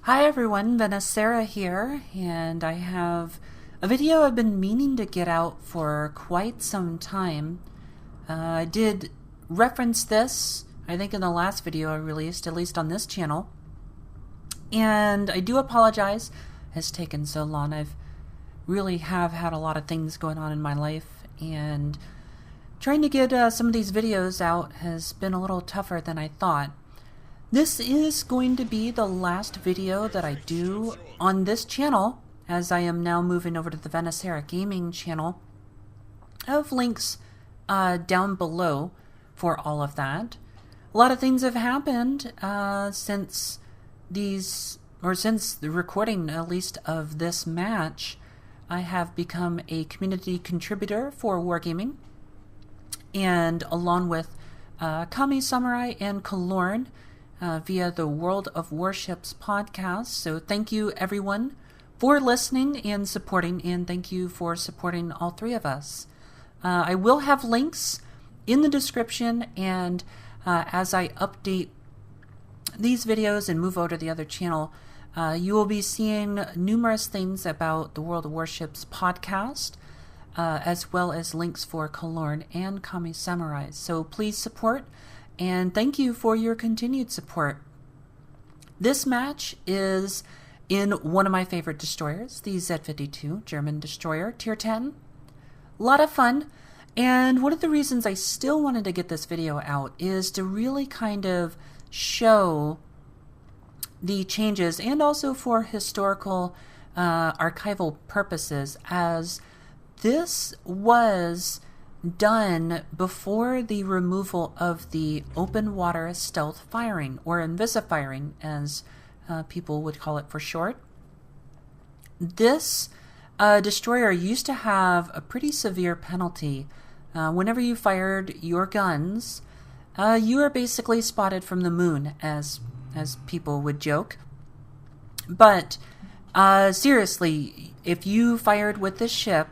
Hi everyone, Vanessa here, and I have a video I've been meaning to get out for quite some time. I did reference this, I think in the last video I released, at least on this channel, and I do apologize it's taken so long. I've really have had a lot of things going on in my life, and trying to get some of these videos out has been a little tougher than I thought. This is going to be the last video that I do on this channel, as I am now moving over to the Vanessa Gaming channel. I have links down below for all of that. A lot of things have happened since the recording, at least, of this match. I have become a community contributor for Wargaming, and along with Kami Samurai and Kalorn, via the World of Warships Podcast. So thank you everyone for listening and supporting, and thank you for supporting all three of us. I will have links in the description, and as I update these videos and move over to the other channel, you will be seeing numerous things about the World of Warships Podcast, as well as links for Kalorn and Kami Samurai. So please support, and thank you for your continued support. This match is in one of my favorite destroyers, the Z52 German destroyer, tier 10. A lot of fun, and one of the reasons I still wanted to get this video out is to really kind of show the changes, and also for historical archival purposes, as this was done before the removal of the open water stealth firing, or invisifiring as people would call it for short. This destroyer used to have a pretty severe penalty. Whenever you fired your guns, you were basically spotted from the moon, as people would joke. But seriously, if you fired with this ship,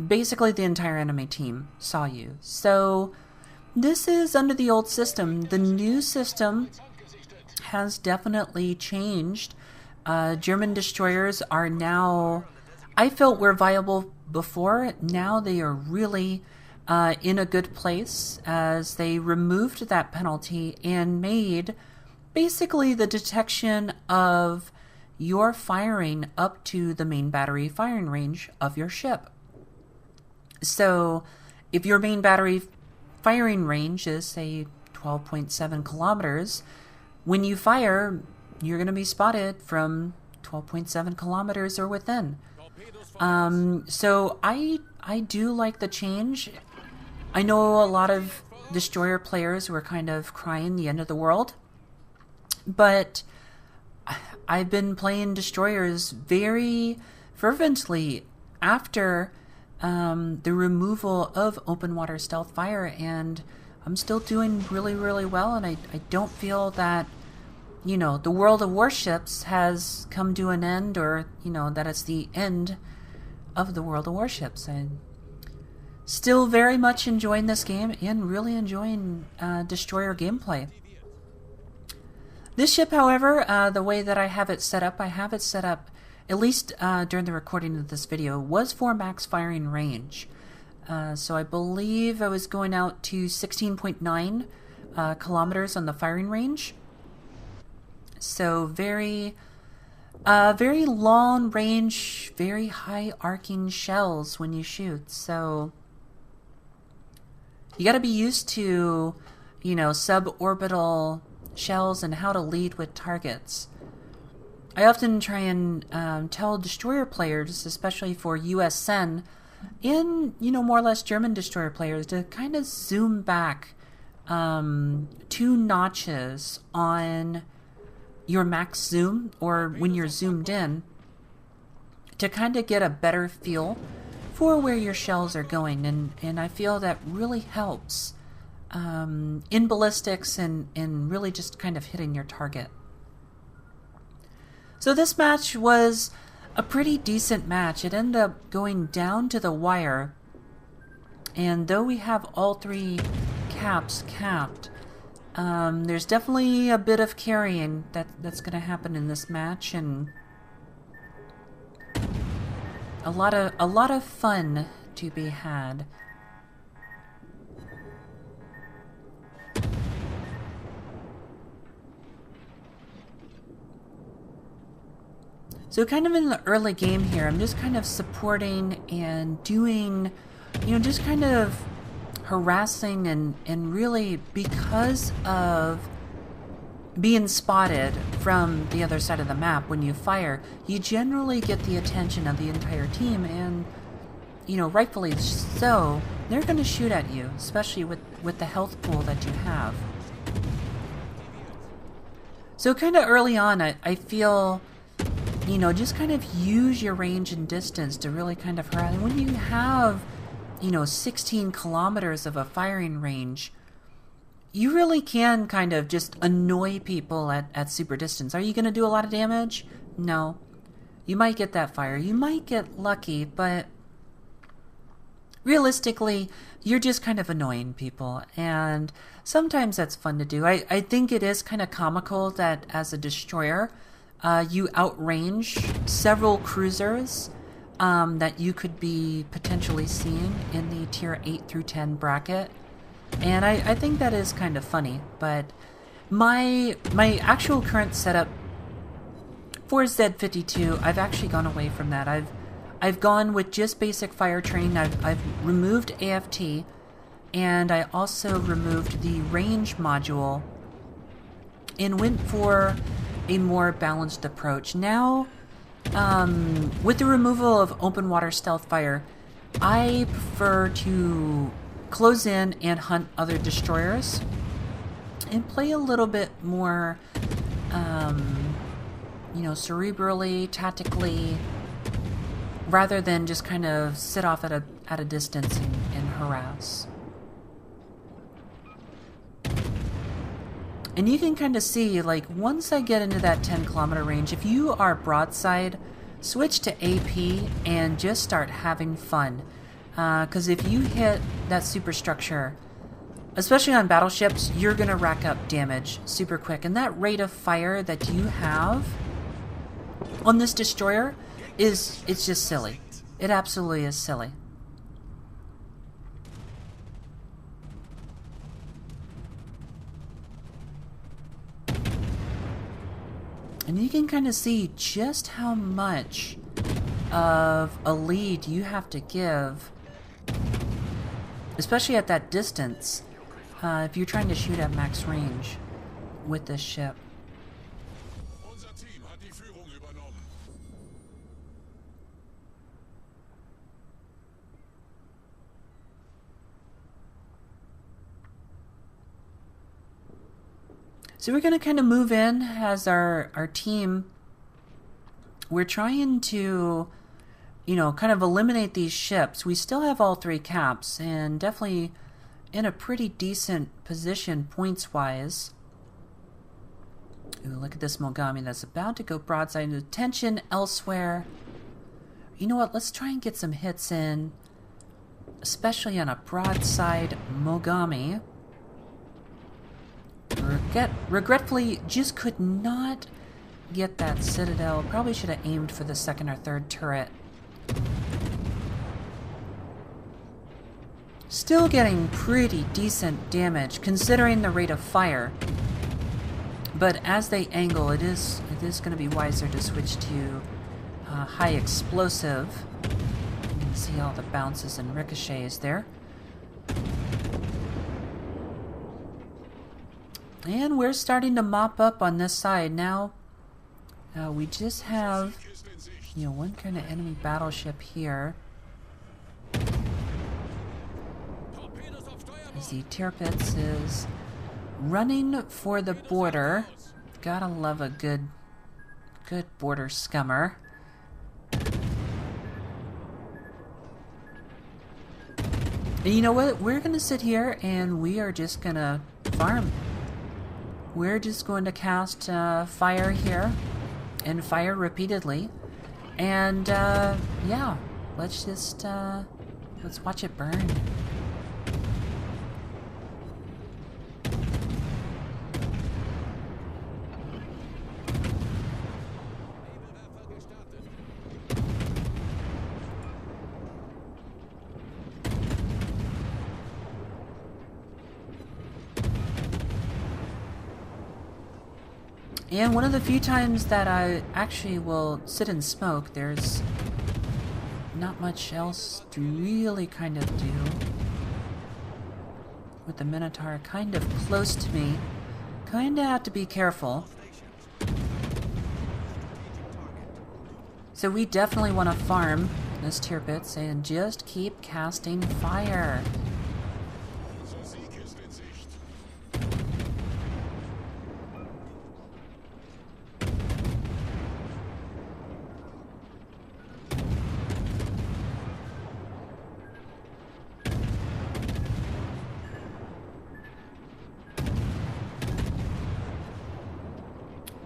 basically the entire enemy team saw you. So this is under the old system. The new system has definitely changed. German destroyers are now, I felt, were viable before. Now they are really in a good place, as they removed that penalty and made basically the detection of your firing up to the main battery firing range of your ship. So if your main battery firing range is, say, 12.7 kilometers, when you fire, you're going to be spotted from 12.7 kilometers or within. So I do like the change. I know a lot of destroyer players were kind of crying the end of the world, but I've been playing destroyers very fervently after the removal of open water stealth fire, and I'm still doing really, really well, and I don't feel that, you know, the World of Warships has come to an end, or, you know, that it's the end of the World of Warships. I'm still very much enjoying this game and really enjoying destroyer gameplay. This ship, however, the way that I have it set up, at least during the recording of this video, was for max firing range. So I believe I was going out to 16.9 kilometers on the firing range. So very long range, very high arcing shells when you shoot. So you got to be used to, you know, suborbital shells and how to lead with targets. I often try and tell destroyer players, especially for USN and, you know, more or less German destroyer players, to kind of zoom back 2 notches on your max zoom, or when you're zoomed in, to kind of get a better feel for where your shells are going. And I feel that really helps in ballistics and really just kind of hitting your target. So this match was a pretty decent match. It ended up going down to the wire, and though we have all 3 caps capped, There's definitely a bit of carrying that's going to happen in this match, and a lot of fun to be had. So kind of in the early game here, I'm just kind of supporting and doing, just kind of harassing and really, because of being spotted from the other side of the map when you fire, you generally get the attention of the entire team, and rightfully so, they're going to shoot at you, especially with the health pool that you have. So kind of early on, I feel, just kind of use your range and distance to really kind of harass. And when you have 16 kilometers of a firing range, you really can kind of just annoy people at super distance. Are you going to do a lot of damage? No. You might get that fire. You might get lucky, but realistically, you're just kind of annoying people. And sometimes that's fun to do. I think it is kind of comical that as a destroyer, you outrange several cruisers that you could be potentially seeing in the tier 8 through 10 bracket. And I think that is kind of funny, but my actual current setup for Z52, I've actually gone away from that. I've gone with just basic fire training. I've removed AFT, and I also removed the range module and went for a more balanced approach. Now, with the removal of open water stealth fire, I prefer to close in and hunt other destroyers and play a little bit more, cerebrally, tactically, rather than just kind of sit off at a distance and harass. And you can kind of see, like, once I get into that 10-kilometer range, if you are broadside, switch to AP and just start having fun. Because if you hit that superstructure, especially on battleships, you're going to rack up damage super quick. And that rate of fire that you have on this destroyer it's just silly. It absolutely is silly. And you can kind of see just how much of a lead you have to give, especially at that distance, if you're trying to shoot at max range with this ship. So we're going to kind of move in as our team. We're trying to, kind of eliminate these ships. We still have all 3 caps and definitely in a pretty decent position points-wise. Ooh, look at this Mogami that's about to go broadside. Attention elsewhere. You know what? Let's try and get some hits in, especially on a broadside Mogami. Regretfully, just could not get that Citadel. Probably should have aimed for the 2nd or 3rd turret. Still getting pretty decent damage considering the rate of fire. But as they angle, it is going to be wiser to switch to high explosive. You can see all the bounces and ricochets there. And we're starting to mop up on this side now. We just have, one kind of enemy battleship here. As the Tirpitz is running for the border. Gotta love a good border scummer. And you know what? We're gonna sit here and we are just gonna farm. We're just going to cast fire here and fire repeatedly. And yeah, let's just let's watch it burn. And one of the few times that I actually will sit and smoke, there's not much else to really kind of do. With the Minotaur kind of close to me, kind of have to be careful. So we definitely want to farm this tier bits and just keep casting fire.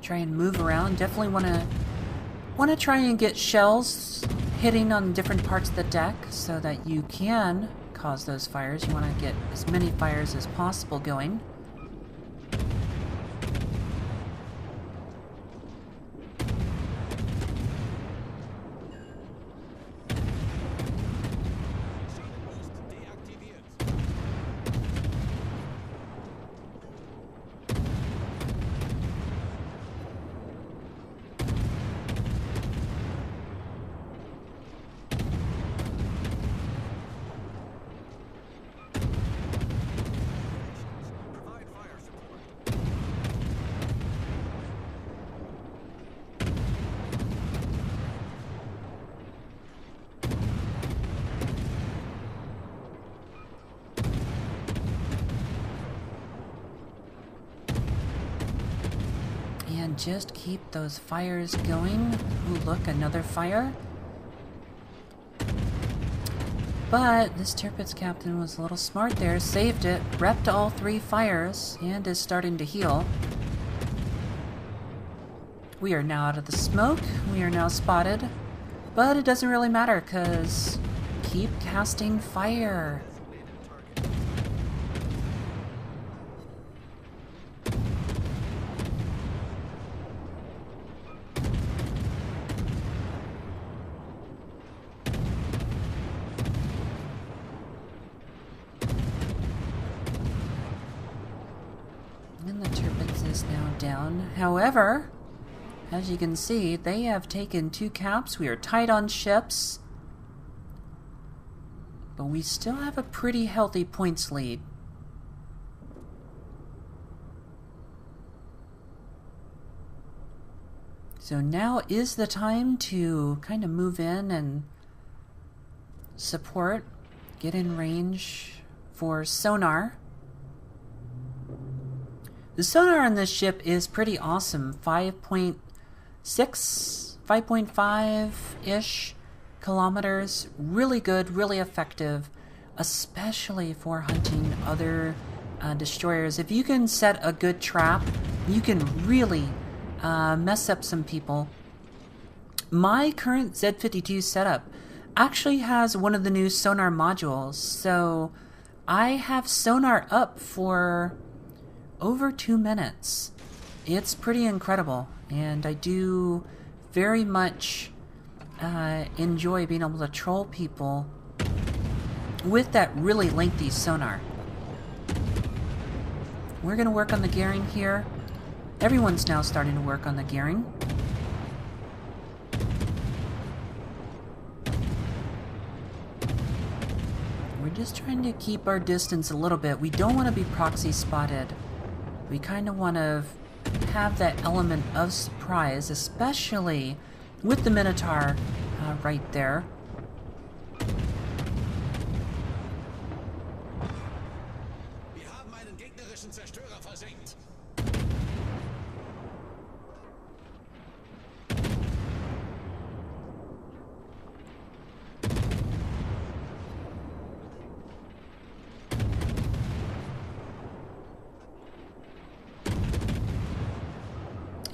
Try and move around. Definitely want to try and get shells hitting on different parts of the deck so that you can cause those fires. You want to get as many fires as possible going. And just keep those fires going. Ooh, look, another fire. But this Tirpitz captain was a little smart there, saved it, repped all 3 fires, and is starting to heal. We are now out of the smoke. We are now spotted. But it doesn't really matter, because keep casting fire. And the Tirpitz is now down. However, as you can see, they have taken 2 caps. We are tight on ships. But we still have a pretty healthy points lead. So now is the time to kind of move in and support, get in range for sonar. The sonar on this ship is pretty awesome. 5.6, 5.5-ish kilometers. Really good, really effective, especially for hunting other destroyers. If you can set a good trap, you can really mess up some people. My current Z52 setup actually has one of the new sonar modules, so I have sonar up for over 2 minutes. It's pretty incredible, and I do very much enjoy being able to troll people with that really lengthy sonar. We're going to work on the gearing here. Everyone's now starting to work on the gearing. We're just trying to keep our distance a little bit. We don't want to be proxy spotted. We kind of want to have that element of surprise, especially with the Minotaur right there. Wir haben einen gegnerischen Zerstörer versenkt.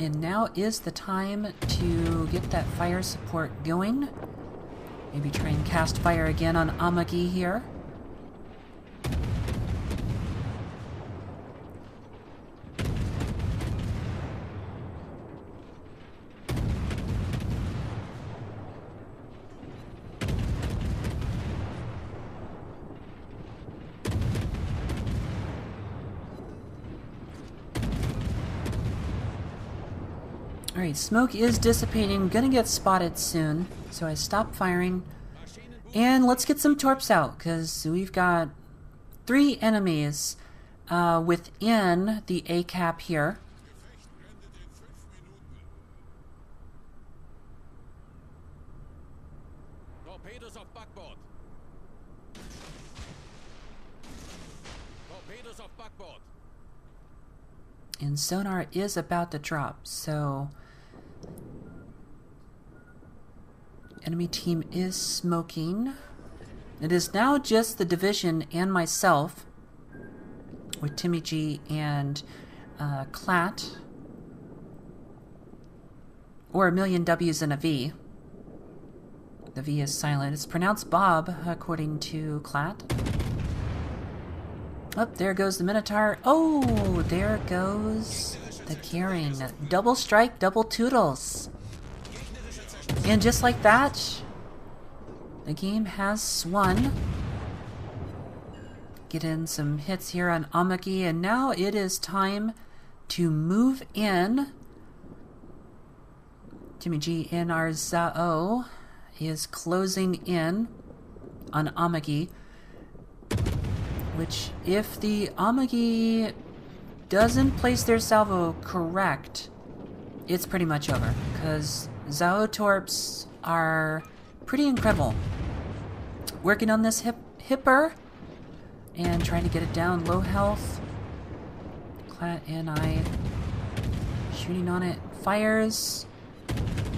And now is the time to get that fire support going. Maybe try and cast fire again on Amagi here. Alright, smoke is dissipating. Gonna get spotted soon. So I stop firing. And let's get some torps out, because we've got 3 enemies within the A cap here. Torpedos auf Backbord. Torpedos auf Backbord. And sonar is about to drop, so enemy team is smoking. It is now just the division and myself, with Timmy G and Clat, or a million W's and a V. The V is silent. It's pronounced Bob, according to Clat. Oh, there goes the Minotaur. Oh, there goes the Carrying. Double strike, double toodles. And just like that, the game has swung. Get in some hits here on Amagi, and now it is time to move in. Jimmy G and our Zao is closing in on Amagi, which, if the Amagi doesn't place their salvo correct, it's pretty much over, because Zao torps are pretty incredible. Working on this hipper and trying to get it down. Low health. Clat and I shooting on it. Fires.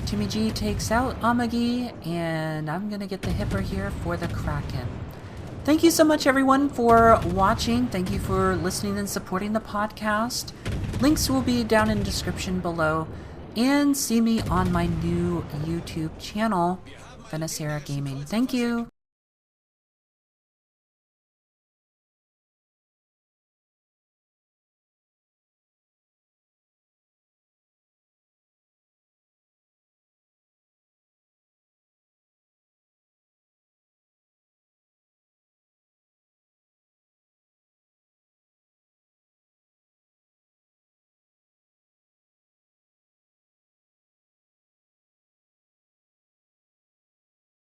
Timmy G takes out Amagi, and I'm gonna get the hipper here for the Kraken. Thank you so much, everyone, for watching. Thank you for listening and supporting the podcast. Links will be down in the description below. And see me on my new YouTube channel, Venezuela Gaming. Thank you.